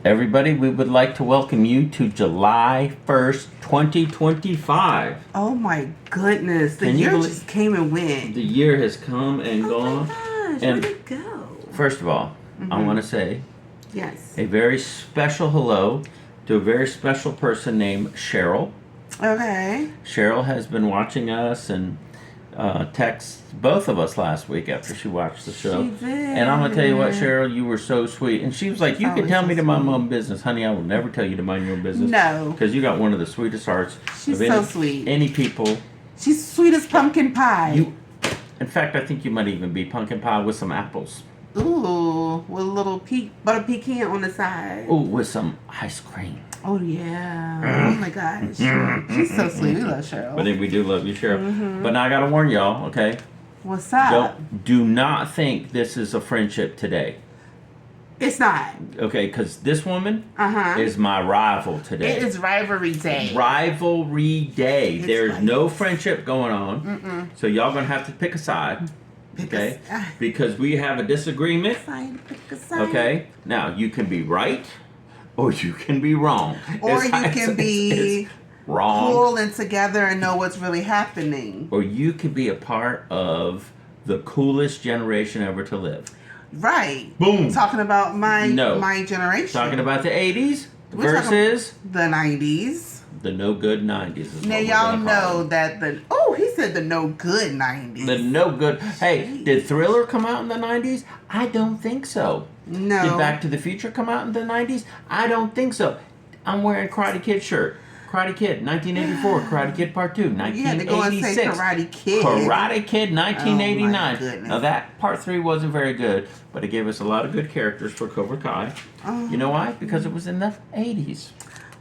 Everybody, we would like to welcome you to July 1st, 2025. Oh my goodness. The year just came and went. The year has come and gone. Oh my gosh, and where'd it go? First of all, I want to say yes, a very special hello to a very special person named Cheryl. Okay. Cheryl has been watching us and texted both of us last week after she watched the show. She did. And I'm going to tell you what, Cheryl, you were so sweet. And she was like, you can tell me to mind my own business. Honey, I will never tell you to mind your own business. No. Because you got one of the sweetest hearts. She's of so sweet. Any people. She's sweet as pumpkin pie. In fact, I think you might even be pumpkin pie with some apples. Ooh, with a little butter pecan on the side. Ooh, with some ice cream. Oh, yeah. Oh, my gosh. She's so sweet. We love Cheryl. But we do love you, Cheryl. But now I got to warn y'all, okay? What's up? Do not think this is a friendship today. It's not. Okay, because this woman is my rival today. It is rivalry day. Rivalry day. There's no friendship going on. So y'all going to have to pick a side. Okay? Because we have a disagreement. Pick a side. Okay? Now, you can be right or you can be wrong. Or you can be wrong. cool and together and know what's really happening. Or you could be a part of the coolest generation ever to live. Right. Boom. Talking about my generation. Talking about the 80s versus the 90s. The no good 90s. Is now y'all know that he said the no good 90s. The no good. Hey, did Thriller come out in the 90s? I don't think so. No. Did Back to the Future come out in the 90s? I don't think so. I'm wearing a Karate Kid shirt. Karate Kid, 1984. Karate Kid Part 2, 1986. You had to go and say Karate Kid. Karate Kid, 1989. Oh, now that Part 3 wasn't very good, but it gave us a lot of good characters for Cobra Kai. Oh. You know why? Because it was in the 80s.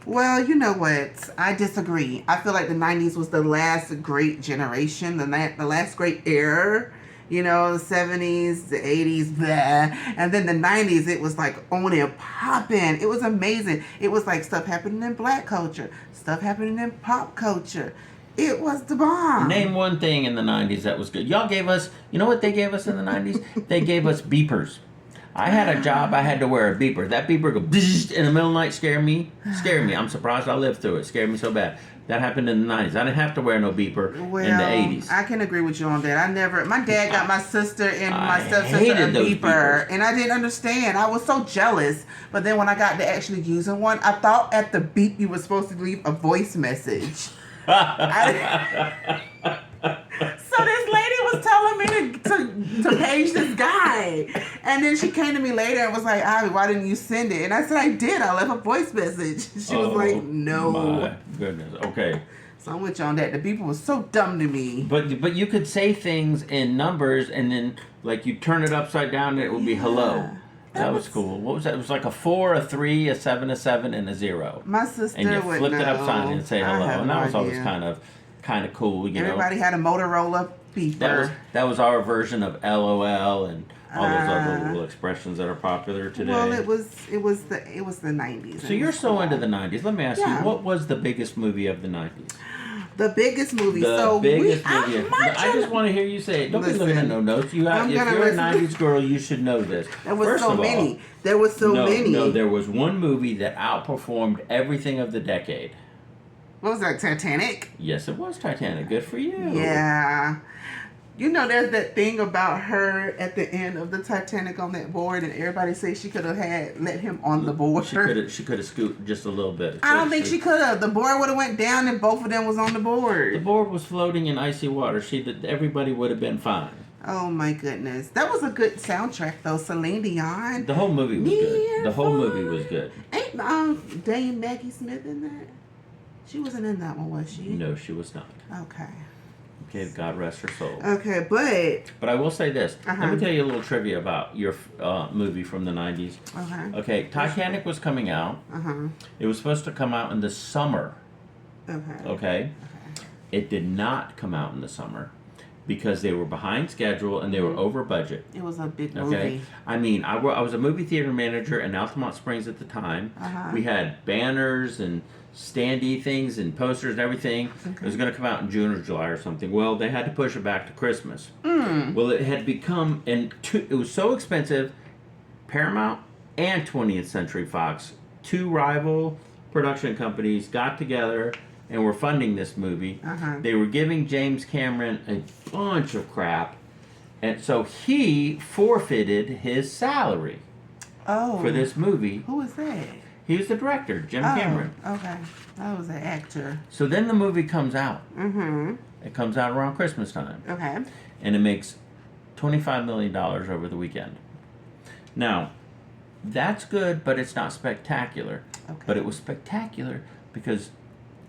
Well, you know what? I disagree. I feel like the 90s was the last great generation, the last great era. You know, the 70s, the 80s, blah. And then the 90s, it was like on and popping. It was amazing. It was like stuff happening in black culture, stuff happening in pop culture. It was the bomb. Name one thing in the 90s that was good. Y'all gave us, you know what they gave us in the 90s? They gave us beepers. I had a job, I had to wear a beeper. That beeper go bzzz in the middle of the night, scared me. I'm surprised I lived through it. Scared me so bad. That happened in the 90s. I didn't have to wear no beeper in the 80s. I can agree with you on that. My dad got my sister and my stepsister a beeper, beepers. and I didn't understand. I was so jealous. But then when I got to actually using one, I thought at the beep you were supposed to leave a voice message. So this lady was telling me to page this guy. And then she came to me later and was like, Ivy, why didn't you send it? And I said, I did. I left a voice message. She was like, no. My goodness. Okay. So I'm with you on that. The people was so dumb to me. But you could say things in numbers and then like you turn it upside down and it would be hello. That was cool. What was that? It was like a 4, a 3, a 7, a 7, and a 0. My sister and you would flipped know. it upside down and say hello. And that was always kind of cool, you know. Everybody had a Motorola beeper. That was our version of LOL and all those other little expressions that are popular today. Well, it was the 90s. So you're so into the 90s. Let me ask you, what was the biggest movie of the 90s? The biggest movie. I just want to hear you say it. Don't be looking at no notes. If you're a 90s girl, you should know this. There was so many. There was so many. No, there was one movie that outperformed everything of the decade. What was that, Titanic? Yes, it was Titanic. Good for you. Yeah. You know, there's that thing about her at the end of the Titanic on that board, and everybody says she could have let him on the board. She could have scooped just a little bit. I don't think she could have. The board would have went down, and both of them was on the board. The board was floating in icy water. Everybody would have been fine. Oh my goodness, that was a good soundtrack though. Celine Dion. The whole movie was good. The whole movie was good. Ain't Dame Maggie Smith in that? She wasn't in that one, was she? No, she was not. Okay. Okay, God rest her soul. Okay, but I will say this. Let me tell you a little trivia about your movie from the 90s. Okay, Titanic was coming out. It was supposed to come out in the summer. Okay. It did not come out in the summer because they were behind schedule and they were over budget. It was a big movie. Okay. I mean, I was a movie theater manager in Altamont Springs at the time. We had banners and standee things and posters and everything. It was going to come out in June or July or something. Well, they had to push it back to Christmas. Well, it had become, it was so expensive, Paramount and 20th Century Fox two rival production companies got together and were funding this movie. They were giving James Cameron a bunch of crap, and so he forfeited his salary for this movie. Who was that? He was the director, Jim Cameron. Okay. That was an actor. So then the movie comes out. It comes out around Christmas time. Okay. And it makes $25 million over the weekend. Now, that's good, but it's not spectacular. Okay. But it was spectacular because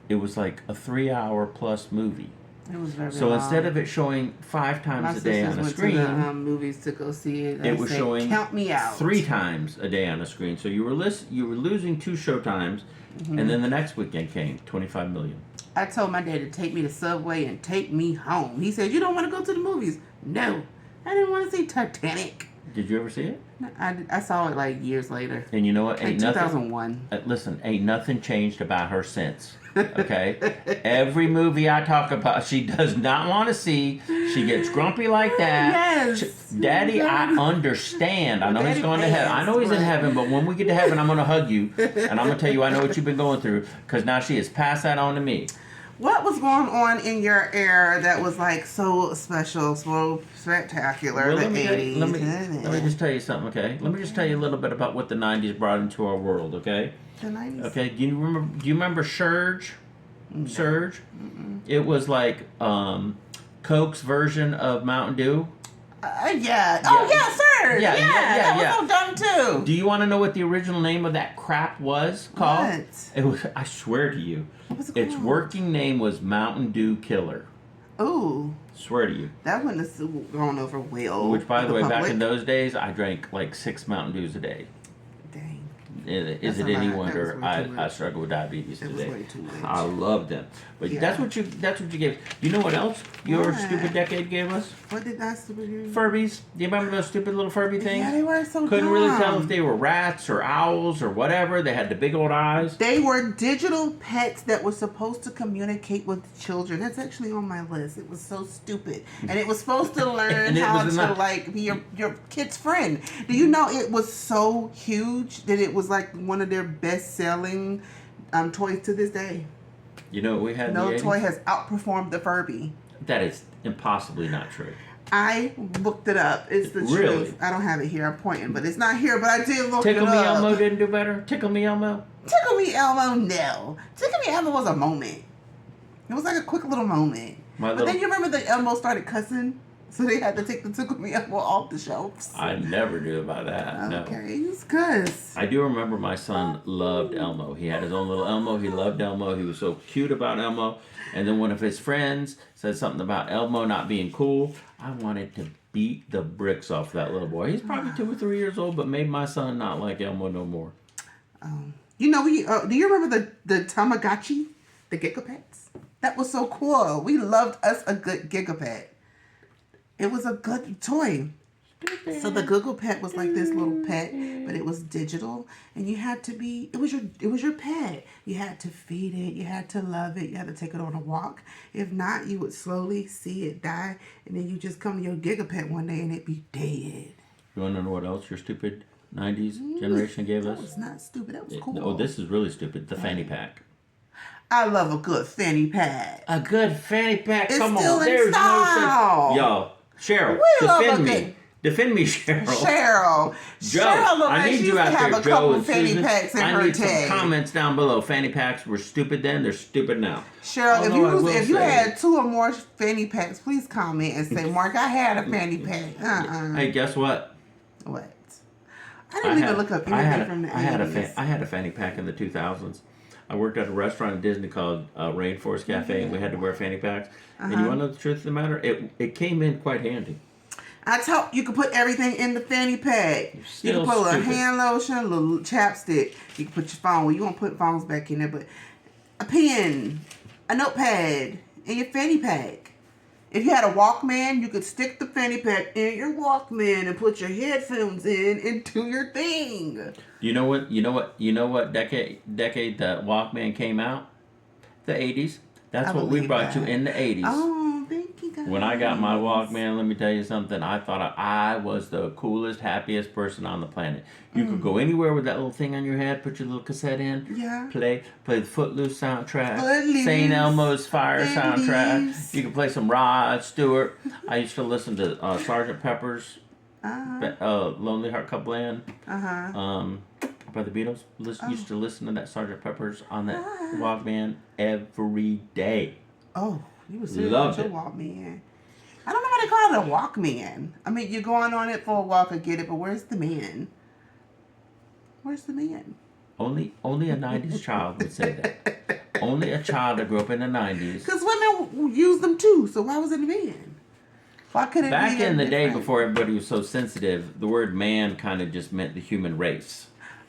it was like a 3-hour plus movie. It was very So long. instead of it showing 5 times a day on a went screen, to the, movies to go see it. it was showing count me out 3 times a day on a screen. So you were losing 2 showtimes, and then the next weekend came $25 million. I told my dad to take me to Subway and take me home. He said, "You don't want to go to the movies?" No, I didn't want to see Titanic. Did you ever see it? I saw it like years later. And you know what? Like 2001. Listen, ain't nothing changed about her since. Okay? Every movie I talk about, she does not want to see. She gets grumpy like that. Yes. Daddy, I understand. I know he's going to heaven. I know he's in heaven, but when we get to heaven, I'm going to hug you. And I'm going to tell you I know what you've been going through. Because now she has passed that on to me. What was going on in your era that was like so special, so spectacular? Well, the let me 80s. let me just tell you something, okay? Let me just tell you a little bit about what the 90s brought into our world, okay? The 90s. Okay, do you remember Surge? No. Surge? It was like Coke's version of Mountain Dew. Yeah. Oh, yeah, sir. Yeah. That was so dumb, too. Do you want to know what the original name of that crap was called? What? It was, I swear to you, What was it its called? working name was Mountain Dew Killer. Ooh. Swear to you. That wouldn't have gone over well. Which, by the way, back public. in those days, I drank like 6 Mountain Dews a day. Dang. Is That's it a any lot. wonder That was way too I much. struggle with diabetes That was today? way too much. I love them, but Yeah. that's what you gave. You know what else your What? stupid decade gave us? What did that stupid do? Furbies. Do you remember those stupid little Furby things? Yeah, they were so Couldn't dumb. really tell if they were rats or owls or whatever. They had the big old eyes. They were digital pets that were supposed to communicate with children. That's actually on my list. It was so stupid. And it was supposed to learn And it how was to not- like be your kid's friend. Do you know it was so huge that it was like one of their best selling toys to this day? You know what we had in No the toy 80s? has outperformed the Furby. That is impossibly not true. I looked it up. It's the Really? truth. I don't have it here. I'm pointing, but it's not here. But I did look Tickle it Me up. Elmo didn't do better? Tickle Me Elmo? Tickle Me Elmo, no. Tickle Me Elmo was a moment. It was like a quick little moment. But then you remember the Elmo started cussing? So they had to take the Tickle Me Elmo off the shelves. I never knew about that. No. Okay, it's cuss. I do remember my son loved Elmo. He had his own little Elmo. He loved Elmo. He was so cute about Elmo. And then one of his friends said something about Elmo not being cool. I wanted to beat the bricks off that little boy. He's probably 2 or 3 years old, but made my son not like Elmo no more. You know, do you remember the Tamagotchi? The Gigapets? That was so cool. We loved us a good Gigapet. It was a good toy. So the Google Pet was like this little pet, but it was digital, and you had to be. It was your pet. You had to feed it. You had to love it. You had to take it on a walk. If not, you would slowly see it die, and then you just come to your Gigapet one day and it'd be dead. You want to know what else your stupid 90s generation gave us? That was not stupid. That was cool. Oh, this is really stupid. The fanny pack. I love a good fanny pack. A good fanny pack. It's Come still on. in There's style. no such. Yo, Cheryl, We love defend a me. good- Defend me, Cheryl. Joe, looked I like need she you used out to have there, a Joe couple and fanny Susan. packs in I her need day. some comments down below. Fanny packs were stupid then. They're stupid now. Cheryl, Although if you had 2 or more fanny packs, please comment and say, Mark, I had a fanny pack. Hey, guess what? What? I didn't even look up anything from the 80s. I had a fanny pack in the 2000s. I worked at a restaurant in Disney called Rainforest Cafe, and we had to wear fanny packs. And you want to know the truth of the matter? It came in quite handy. I told you could put everything in the fanny pack. You Still can put a little stupid. hand lotion, a little chapstick. You can put your phone. Well, you won't put phones back in there, but a pen, a notepad, and your fanny pack. If you had a Walkman, you could stick the fanny pack in your Walkman and put your headphones in and do your thing. You know what decade the Walkman came out? The 80s. That's I what we believe brought that. you in the 80s. Oh, thank you gosh. When I got my Walkman, let me tell you something. I thought I was the coolest, happiest person on the planet. You could go anywhere with that little thing on your head, put your little cassette in, play the Footloose soundtrack, St. Elmo's Fire soundtrack. You could play some Rod Stewart. I used to listen to Sgt. Pepper's Lonely Heart Club Band. By the Beatles. Used to listen to that Sgt. Pepper's on that Walkman every day. Oh, you was serious with your Walkman. I don't know why they call it a Walkman. I mean, you're going on it for a walk, I get it, but where's the man? Where's the man? Only a 90s child would say that. Only a child that grew up in the 90s. Because women use them too, so why was it a man? Why couldn't it be Back in the day, different? before everybody was so sensitive, the word man kind of just meant the human race.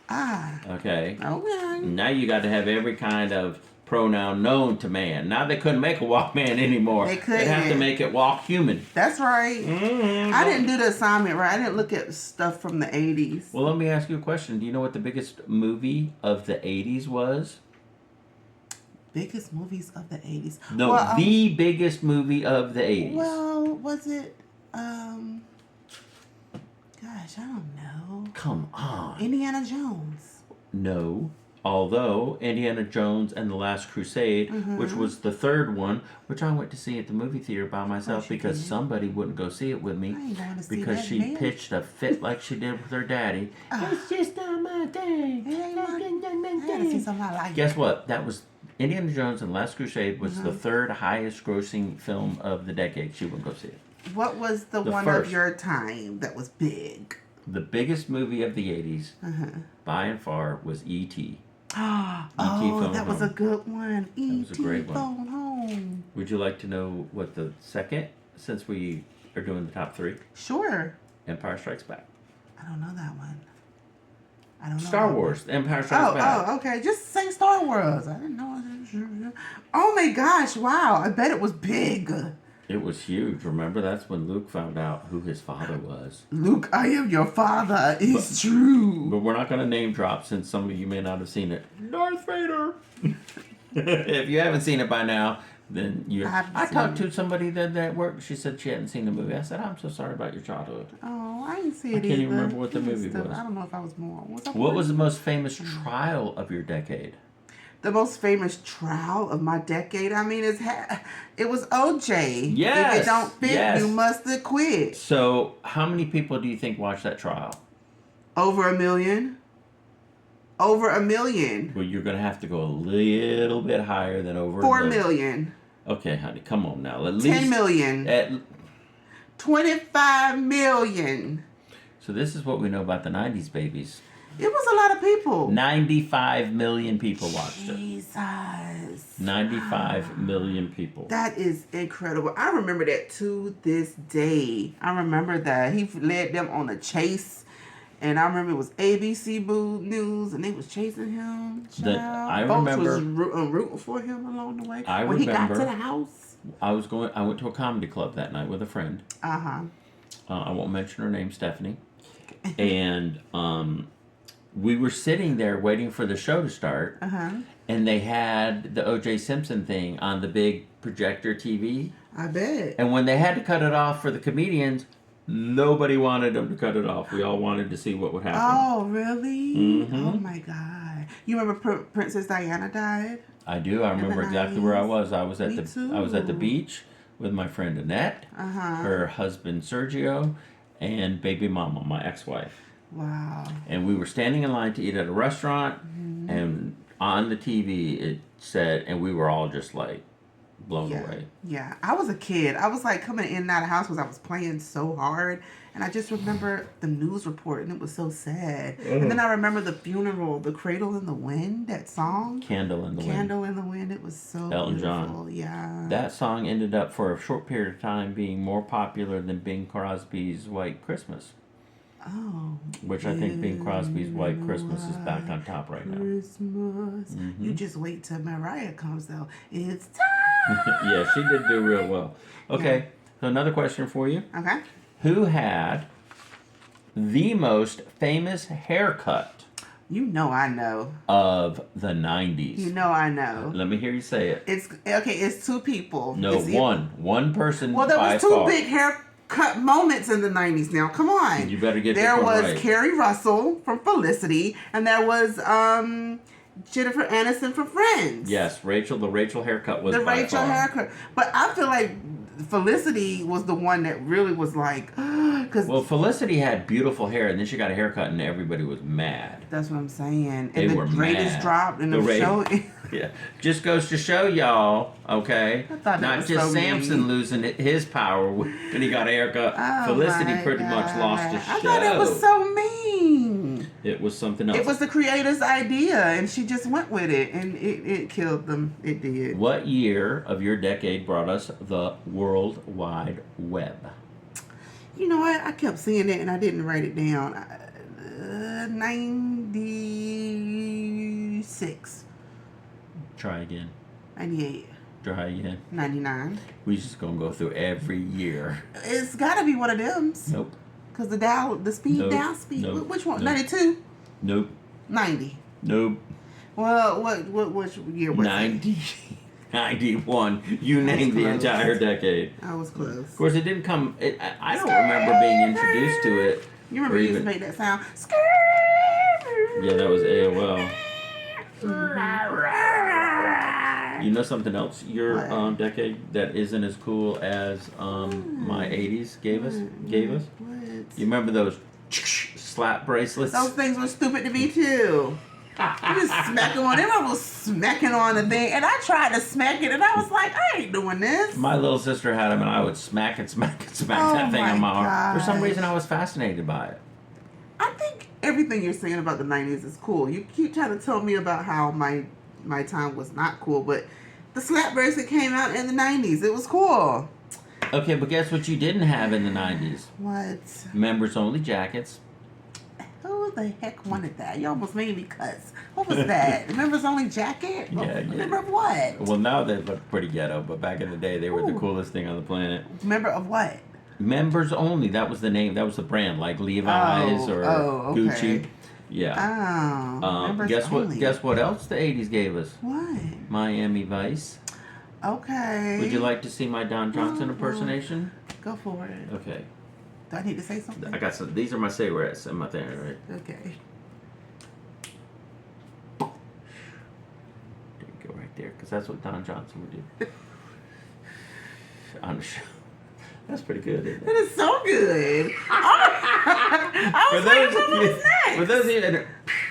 Okay. Now you got to have every kind of pronoun known to man. Now they couldn't make a Walkman anymore. They couldn't. They have to make it walk human. That's right. I didn't do the assignment right. I didn't look at stuff from the 80s. Well, let me ask you a question. Do you know what the biggest movie of the 80s was? Biggest movies of the 80s? No, the biggest movie of the 80s. Well, was it... Gosh, I don't know. Come on. Indiana Jones. No. Although Indiana Jones and the Last Crusade, which was the third one, which I went to see at the movie theater by myself because somebody wouldn't go see it with me because she pitched a fit like she did with her daddy. It's just not my thing. Guess what? That was Indiana Jones and the Last Crusade was the third highest grossing film of the decade. She wouldn't go see it. What was the one first. of your time that was big? The biggest movie of the 80s, by and far, was E.T. Oh, that was a good one. E.T. was a great one. Phone Home. Would you like to know what the second, since we are doing the top three? Sure. Empire Strikes Back. I don't know that one. I don't know. Star Wars. Empire Strikes Back. Oh, okay. Just say Star Wars. I didn't know. Oh my gosh! Wow. I bet it was big. It was huge. Remember, that's when Luke found out who his father was. Luke, I am your father. It's true. But we're not going to name drop since some of you may not have seen it. Darth Vader. If you haven't seen it by now, then you. I talked to somebody that at work. She said she hadn't seen the movie. I said, I'm so sorry about your childhood. Oh, I didn't see it. I can't even remember what the movie was. I don't know if I was born. What was the most famous trial of your decade? The most famous trial of my decade. I mean, it was OJ. Yes. If it don't fit, you must have quit. So, how many people do you think watched that trial? Over 1 million. Over 1 million. Well, you're going to have to go a little bit higher than over 4 million. Okay, honey, come on now. At 10 least, million. 25 million. So this is what we know about the 90s babies. It was a lot of people. 95 million people watched it. Jesus. 95 million people. That is incredible. I remember that to this day. I remember that. He led them on a chase. And I remember it was ABC News, and they was chasing him. I Folks remember was rooting for him along the way. When he got to the house. I went to a comedy club that night with a friend. I won't mention her name, Stephanie. And we were sitting there waiting for the show to start. And they had the O.J. Simpson thing on the big projector TV. I bet. And when they had to cut it off for the comedians, nobody wanted them to cut it off. We all wanted to see what would happen. Oh, really? Oh, my God. You remember Princess Diana died? I do. I remember exactly where I was. I was at the beach with my friend Annette, her husband Sergio, and baby mama, my ex-wife. Wow. And we were standing in line to eat at a restaurant, and on the TV it said, and we were all just like blown away. Yeah. I was a kid. I was like coming in and out of the house because I was playing so hard. And I just remember the news report, and it was so sad. And then I remember the funeral, the Cradle in the Wind, that song. Candle in the Wind. Candle in the Wind. It was so Elton beautiful. John. Yeah. That song ended up for a short period of time being more popular than Bing Crosby's White Christmas. Oh. Which I think Bing Crosby's White Christmas is back on top right now. Christmas. You just wait till Mariah comes though. It's time. Yeah, she did do real well. Okay, so another question for you. Okay. Who had the most famous haircut? You know I know. Of the 90s. You know I know. Let me hear you say it. It's okay. It's two people. No, it's one person. Well, there by was two far. big haircut moments in the 90s. Now, come on. You better get there this one was right. Carrie Russell from Felicity, and there was Jennifer Aniston from Friends. Yes, Rachel. The Rachel haircut was the by Rachel far. haircut. But I feel like Felicity was the one that really was like, because Well, Felicity had beautiful hair, and then she got a haircut, and everybody was mad. that's what I'm saying. They And the were ratings mad. dropped, and the show. Yeah, just goes to show y'all, okay? I thought that Not was just so Samson mean. losing his power when he got a haircut. Oh Felicity my pretty much God. lost the show. I thought it was so mean. It was something else. It was the creator's idea, and she just went with it, and it killed them. It did. What year of your decade brought us the World Wide Web? You know what? I kept seeing it, and I didn't write it down. 96. Try again. 98. Try again. 99. We just gonna go through every year. It's got to be one of them. Nope. Because the speed, Nope. down speed. Nope. Which one? Nope. 92? Nope. 90. Nope. Well, which year was 90. 91. You named the close. entire decade. it? I was close. Of course, it didn't come. I don't remember being introduced to it. You remember or you used to even- make that sound? Yeah, that was AOL. You know something else? Your What? decade that isn't as cool as my 80s gave us. What? You remember those slap bracelets? Those things were stupid to me too. You was smacking on. Everyone was smacking on the thing, and I tried to smack it, and I was like, I ain't doing this. My little sister had them, and I would smack that thing Oh on my arm. my For some gosh. reason, I was fascinated by it. I think everything you're saying about the 90s is cool. You keep trying to tell me about how my time was not cool, but the slap bracelet came out in the 90s. It was cool. Okay, but guess what you didn't have in the 90s? What? Members only jackets. Who the heck wanted that? You almost made me cuss. What was that? Members only jacket? Yeah. Member of what? Well, now they look pretty ghetto, but back in the day, they were the Ooh. coolest thing on the planet. Member of what? Members only. That was the name. That was the brand, like Levi's or okay. Gucci. Yeah. Oh, members Guess what? only. Guess what else the '80s gave us? What? Miami Vice. Okay. Would you like to see my Don Johnson impersonation? Go for it. Okay. Do I need to say something? I got some. These are my cigarettes in my thing, right? Okay. There you go, right there, because that's what Don Johnson would do on the show. That's pretty good, isn't That it? is so good. I was waiting for what was next. For those of you that are,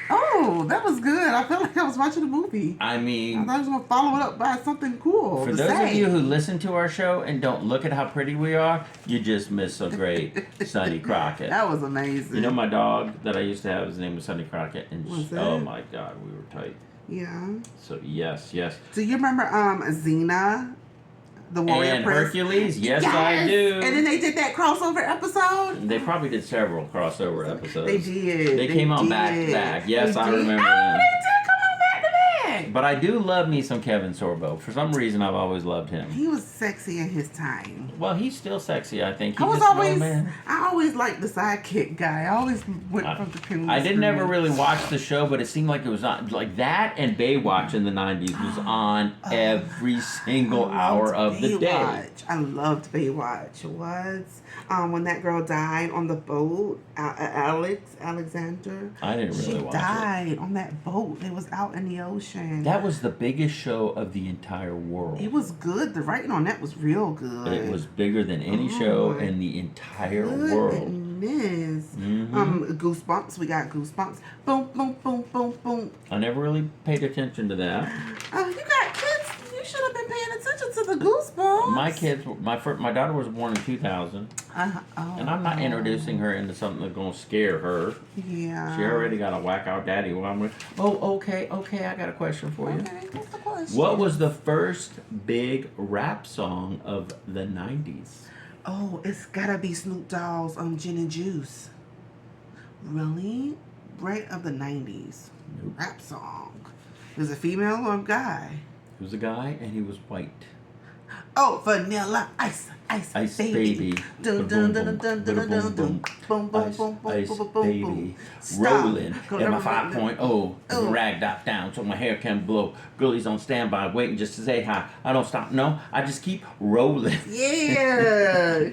Oh, that was good. I felt like I was watching a movie. I I mean, thought I was going to follow it up by something cool. for to those say. of you who listen to our show and don't look at how pretty we are, you just miss a great Sonny Crockett. That was amazing. You know my dog that I used to have, his name was Sonny Crockett, and Was oh it? my God, we were tight. Yeah. So yes, yes. Do you remember Xena, the warrior And prince? Hercules, yes, I do. And then they did that crossover episode. They probably did several crossover episodes. They did. They came on back to did. back. Yes, They I did. remember Oh, them. they did come on back to back. But I do love me some Kevin Sorbo. For some reason, I've always loved him. He was sexy in his time. Well, he's still sexy, I think. I He's was just an old always, man. I always liked the sidekick guy. I always went from the King. I didn't ever really watch the show, but it seemed like it was on, like that and Baywatch in the 90s was on every single hour of the day. Baywatch. I loved Baywatch. What? When that girl died on the boat, Alexander. I didn't really She watch it. died on that boat. It was out in the ocean. That was the biggest show of the entire world. It was good. The writing on that was real good. It was bigger than any Oh show my in the entire world. Goodness. Mhm. Goosebumps. We got Goosebumps. Boom, boom, boom, boom, boom. I never really paid attention to that. You got kids. You should have been paying attention to the Goosebumps. My kids, my daughter was born in 2000, and I'm not introducing her into something that's gonna scare her. Yeah. She already got a whack out daddy. Well, okay. I got a question for you. Okay, what's the question? What was the first big rap song of the 90s? Oh, it's gotta be Snoop Dogg's Gin and Juice. Really? Right of the 90s. Nope. Rap song. Was it female or a guy? He was a guy, and he was white. Oh, vanilla ice. Ice baby. Dun dun dun dun dun dun dun dun. Boom boom boom boom Ice boom boom baby. boom. Rolling in my 5.0. Rag dot down so my hair can blow. Girlies on standby waiting just to say hi. I don't stop. No, I just keep rolling. Yeah.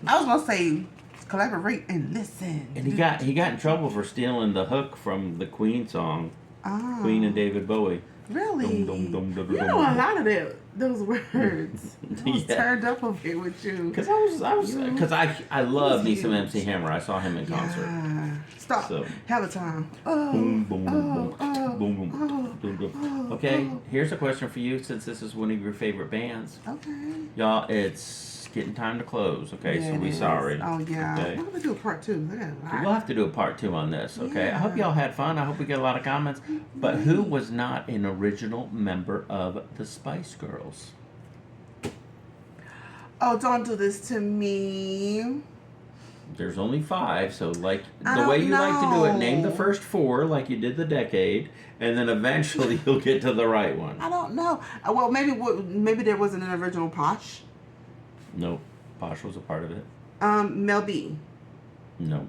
I was gonna say collaborate and listen. And he got in trouble for stealing the hook from the Queen song. Oh. Queen and David Bowie. Really? Dum, dum, dum, You know a lot of those words. I was Yeah. turned up a bit with you. Because I love me some MC Hammer. I saw him in concert. Stop. So. Have a time. Boom, boom, boom, boom, boom, boom, boom. Okay, here's a question for you since this is one of your favorite bands. Okay. Y'all, it's getting time to close, okay? Yeah, so we sorry. Oh, yeah. Okay? We're going to do a part 2. We'll have to do a part 2 on this, okay? Yeah. I hope y'all had fun. I hope we get a lot of comments. But who was not an original member of the Spice Girls? Oh, don't do this to me. There's only 5, so like the way you like to do it, name the first 4 like you did the decade, and then eventually you'll get to the right one. I don't know. Well, maybe there wasn't an original Posh. Nope. Posh was a part of it. Mel B. No.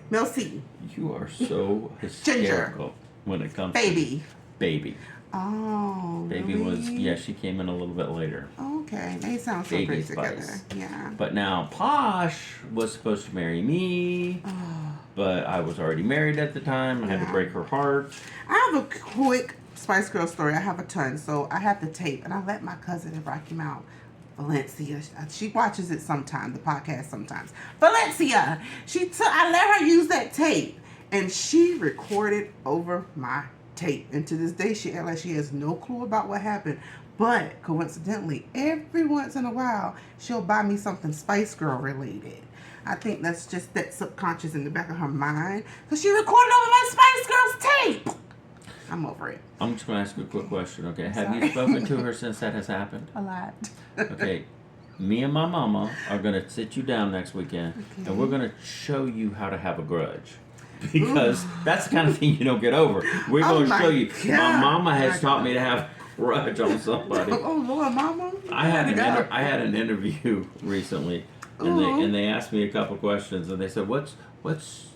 Mel C. You are so hysterical when it comes to Baby. Oh, Baby really? was, she came in a little bit later. Okay, they sound so great together. Yeah. But now Posh was supposed to marry me, but I was already married at the time. I had to break her heart. I have a quick Spice Girl story. I have a ton, so I have the tape, and I let my cousin Rocky Mount. Valencia, she watches it sometimes, the podcast sometimes. Valencia, I let her use that tape, and she recorded over my tape. And to this day, she acts like she has no clue about what happened. But coincidentally, every once in a while, she'll buy me something Spice Girl related. I think that's just that subconscious in the back of her mind, because she recorded over my Spice Girls tape. I'm over it. I'm just going to ask you a quick question, okay? Have you spoken to her since that has happened? A lot. Okay. Me and my mama are going to sit you down next weekend, and we're going to show you how to have a grudge. Because that's the kind of thing you don't get over. We're going to show you. God. My mama has taught me to have a grudge on somebody. Oh, Lord, Mama. I had an interview recently, and they asked me a couple questions, and they said, "What's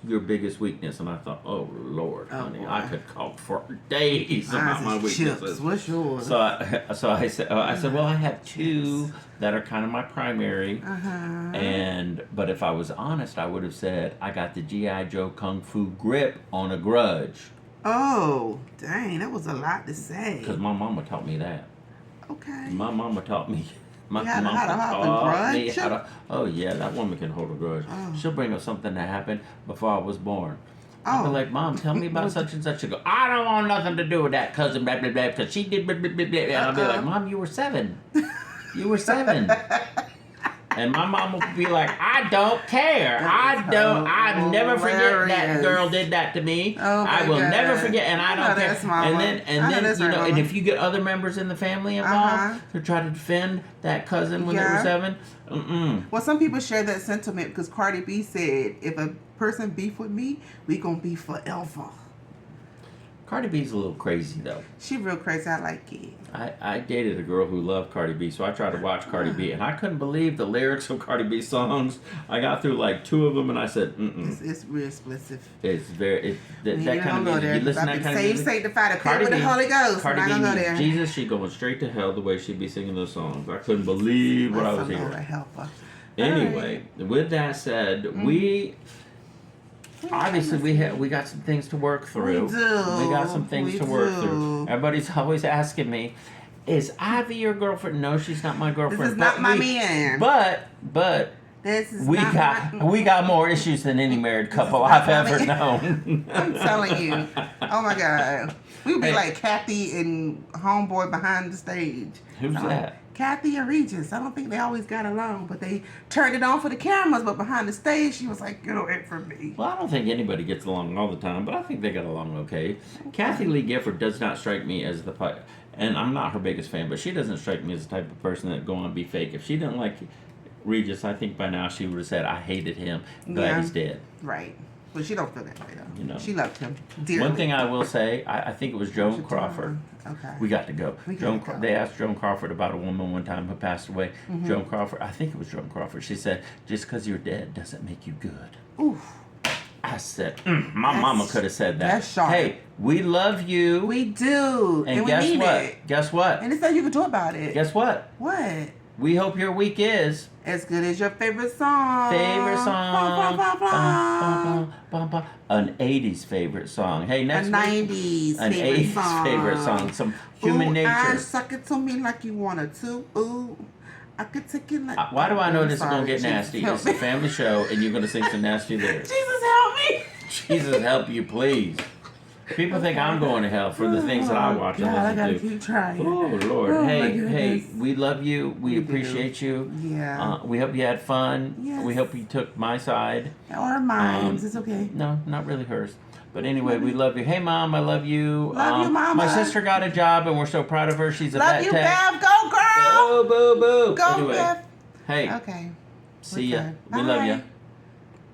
your biggest weakness?" And I thought, "Oh Lord, honey, boy. I could talk for days about my weaknesses." Chips. What's yours? So I said, "Well, I have 2 that are kind of my primary." But if I was honest, I would have said I got the G.I. Joe Kung Fu grip on a grudge. Oh, dang, that was a lot to say. Because my mama taught me that. Okay. My mama taught me. My how to hold a grudge? Oh yeah, that woman can hold a grudge. Oh. She'll bring up something that happened before I was born. I'll be like, "Mom, tell me about such and such." She'll go, "I don't want nothing to do with that cousin, blah blah blah, because she did blah blah blah blah." And I'll be like, "Mom, you were 7. You were 7." And my mom would be like, "I don't care. I never forget that girl did that to me. I will never forget, and I don't care." And then you know, and if you get other members in the family involved to try to defend that cousin when they were 7, Well, some people share that sentiment because Cardi B said, "If a person beef with me, we gonna be forever." Cardi B's a little crazy though. She real crazy. I like it. I dated a girl who loved Cardi B, so I tried to watch Cardi B, and I couldn't believe the lyrics of Cardi B songs. I got through like 2 of them, and I said, It's real explicit. It's very that kind of music. You listen to that kind of music. Sanctified, filled with the Holy Ghost. Cardi B, Jesus, she going straight to hell the way she be singing those songs. I couldn't believe what I was hearing. Help her. Anyway, with that said, obviously we got some things to work through. We got some things to work through. Everybody's always asking me, "Is Ivy your girlfriend?" No, she's not my girlfriend. This is not my man. But we got more issues than any married couple I've ever known. I'm telling you. Oh my God. We would be like Kathy and Homeboy behind the stage. Who's that? Kathy and Regis. I don't think they always got along, but they turned it on for the cameras. But behind the stage, she was like, "Get away from me." Well, I don't think anybody gets along all the time, but I think they got along okay. Kathy Lee Gifford does not strike me as and I'm not her biggest fan, but she doesn't strike me as the type of person that go on and be fake. If she didn't like Regis, I think by now she would have said, "I hated him. Glad he's dead." Right. But she don't feel that way though. You know. She loved him dearly. One thing I will say, I think it was Joan Crawford. Okay. We got to go. Go. They asked Joan Crawford about a woman one time who passed away. Joan Crawford, I think it was Joan Crawford. She said, "Just because you're dead doesn't make you good." Oof. I said, my mama could have said that. That's sharp. Hey, we love you. We do. And we guess mean what? it. Guess what? And it's nothing you can do about it. Guess what? What? We hope your week is as good as your favorite song. Favorite song. Bum, bum, bum, bum. An 80s favorite song. Hey, next week. 90s An favorite 80s song. favorite song. Some human nature. I suck it to me like you wanted to. Ooh. I could take it like Why do I know this is sorry, going to get Jesus, nasty? help It's me. a family show, and you're going to sing some nasty lyrics. Jesus, help me. Jesus, help you, please. People think I'm going to hell for the things that I watch and God, I listen gotta to. keep trying. Oh, Lord. Oh, my hey, goodness. we love you. We appreciate you. Yeah. We hope you had fun. Yes. We hope you took my side. Or mine. It's okay. No, not really hers. But anyway, we love you. Hey, Mom, I love you. Love you, Mama. My sister got a job, and we're so proud of her. She's a Love vet you, tech. Bev. Go, girl. Boo, boo, boo. Go, Anyway, Bev. hey, Okay. see ya. Bye. We love you.